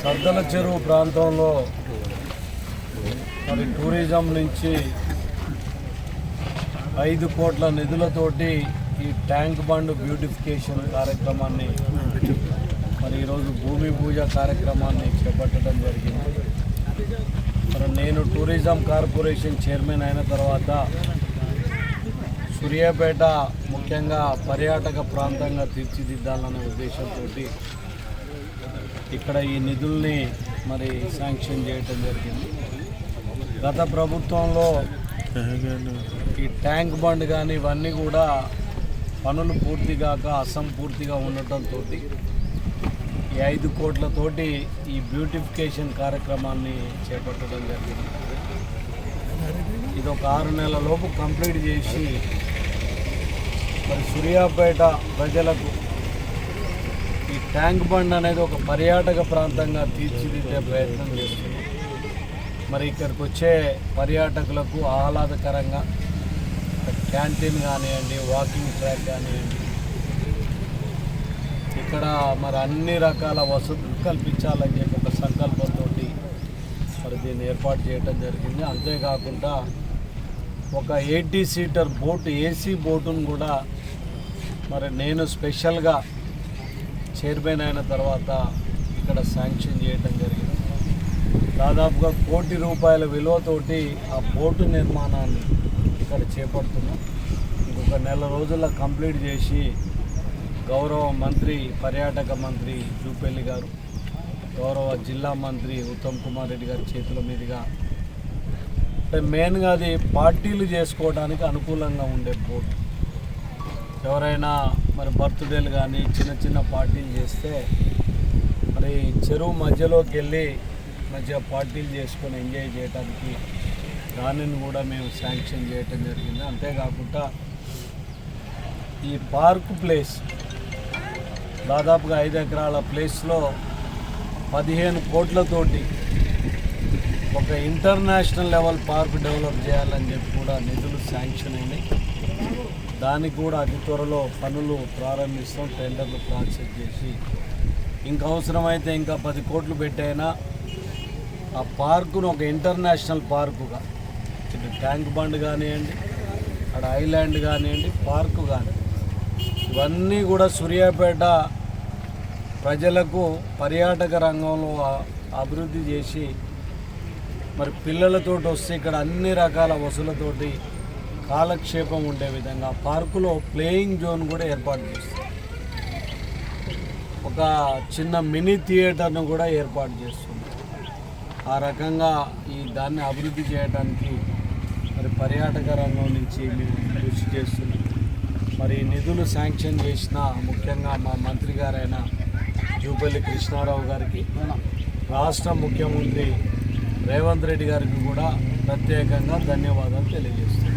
సద్దల చెరువు ప్రాంతంలో మరి టూరిజం నుంచి 5 కోట్ల నిధులతోటి ఈ ట్యాంక్ బండ్ బ్యూటిఫికేషన్ కార్యక్రమాన్ని మరి ఈరోజు భూమి పూజ కార్యక్రమాన్ని చేపట్టడం జరిగింది. మరి నేను టూరిజం కార్పొరేషన్ చైర్మన్ అయిన తర్వాత సూర్యాపేట ముఖ్యంగా పర్యాటక ప్రాంతంగా తీర్చిదిద్దాలనే ఉద్దేశంతో ఇక్కడ ఈ నిధుల్ని మరి శాంక్షన్ చేయటం జరిగింది. గత ప్రభుత్వంలో ఈ ట్యాంక్ బండ్ కానీ ఇవన్నీ కూడా పనులు పూర్తి కాక అసంపూర్తిగా ఉండటంతో ఈ 5 కోట్లతోటి ఈ బ్యూటిఫికేషన్ కార్యక్రమాన్ని చేపట్టడం జరిగింది. ఇది ఒక 6 నెలల లోపు కంప్లీట్ చేసి మరి సూర్యాపేట ప్రజలకు ఈ ట్యాంక్ బండ్ అనేది ఒక పర్యాటక ప్రాంతంగా తీర్చిదిద్దే ప్రయత్నం చేస్తుంది. మరి ఇక్కడికి వచ్చే పర్యాటకులకు ఆహ్లాదకరంగా క్యాంటీన్ కానివ్వండి, వాకింగ్ ట్రాక్ కానివ్వండి, ఇక్కడ మరి అన్ని రకాల వసతులు కల్పించాలని చెప్పి ఒక సంకల్పంతో మరి దీన్ని ఏర్పాటు చేయడం జరిగింది. అంతేకాకుండా ఒక 80 సీటర్ బోటు, ఏసీ బోటును కూడా మరి నేను స్పెషల్గా చైర్మన్ అయిన తర్వాత ఇక్కడ శాంక్షన్ చేయడం జరిగింది. దాదాపుగా ₹1 కోటి విలువతోటి ఆ బోటు నిర్మాణాన్ని ఇక్కడ చేపడుతున్నాం. ఇంకొక నెల రోజుల్లో కంప్లీట్ చేసి గౌరవ మంత్రి, పర్యాటక మంత్రి జూపల్లి గారు, గౌరవ జిల్లా మంత్రి ఉత్తమ్ కుమార్ రెడ్డి గారి చేతుల మీదుగా మెయిన్గా అది పార్టీలు చేసుకోవడానికి అనుకూలంగా ఉండే బోట్. ఎవరైనా మరి బర్త్డేలు కానీ చిన్న చిన్న పార్టీలు చేస్తే మరి చెరువు మధ్యలోకి వెళ్ళి మంచిగా పార్టీలు చేసుకొని ఎంజాయ్ చేయడానికి దానిని కూడా మేము శాంక్షన్ చేయటం జరిగింది. అంతేకాకుండా ఈ పార్క్ ప్లేస్ దాదాపుగా 5 ఎకరాల ప్లేస్లో 15 కోట్లతోటి ఒక ఇంటర్నేషనల్ లెవెల్ పార్క్ డెవలప్ చేయాలని చెప్పి కూడా నిధులు శాంక్షన్ అయినాయి. దానికి కూడా అతి త్వరలో పనులు ప్రారంభిస్తాం. టెండర్లు ప్రాసెస్ చేసి ఇంకా అవసరమైతే ఇంకా 10 కోట్లు పెట్టైనా ఆ పార్కును ఒక ఇంటర్నేషనల్ పార్కుగా, ఇటు ట్యాంక్ బండ్ కానివ్వండి, అక్కడ ఐలాండ్ కానివ్వండి, పార్కు కానీ ఇవన్నీ కూడా సూర్యాపేట ప్రజలకు పర్యాటక రంగంలో అభివృద్ధి చేసి మరి పిల్లలతోటి వస్తే ఇక్కడ అన్ని రకాల వసతులతోటి కాలక్షేపం ఉండే విధంగా పార్కులో ప్లేయింగ్ జోన్ కూడా ఏర్పాటు చేస్తుంది. ఒక చిన్న మినీ థియేటర్ను కూడా ఏర్పాటు చేస్తుంది. ఆ రకంగా ఈ దాన్ని అభివృద్ధి చేయడానికి మరి పర్యాటక రంగం నుంచి మేము కృషి చేస్తున్నాం. మరి నిధులు శాంక్షన్ చేసిన ముఖ్యంగా మా మంత్రి గారైన జూపల్లి కృష్ణారావు గారికి, రాష్ట్ర ముఖ్యమంత్రి రేవంత్ రెడ్డి గారికి కూడా ప్రత్యేకంగా ధన్యవాదాలు తెలియజేస్తున్నాం.